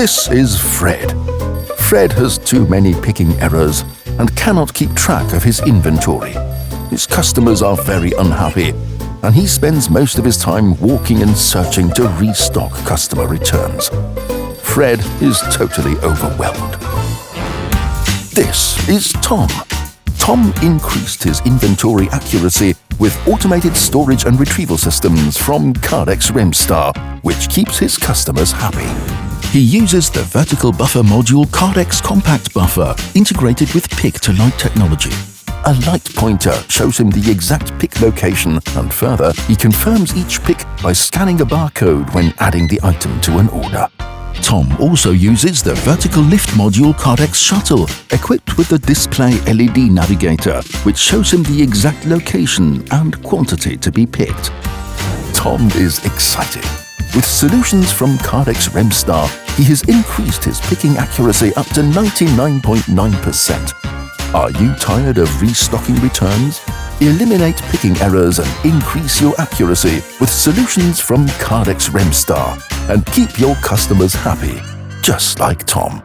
This is Fred. Fred has too many picking errors and cannot keep track of his inventory. His customers are very unhappy, and he spends most of his time walking and searching to restock customer returns. Fred is totally overwhelmed. This is Tom. Tom increased his inventory accuracy with automated storage and retrieval systems from Kardex Remstar, which keeps his customers happy. He uses the vertical buffer module Kardex Compact Buffer integrated with pick-to-light technology. A light pointer shows him the exact pick location, and further, he confirms each pick by scanning a barcode when adding the item to an order. Tom also uses the vertical lift module Kardex Shuttle, equipped with the display LED navigator, which shows him the exact location and quantity to be picked. Tom is excited. With solutions from Kardex Remstar, he has increased his picking accuracy up to 99.9%. Are you tired of restocking returns? Eliminate picking errors and increase your accuracy with solutions from Kardex Remstar, and keep your customers happy, just like Tom.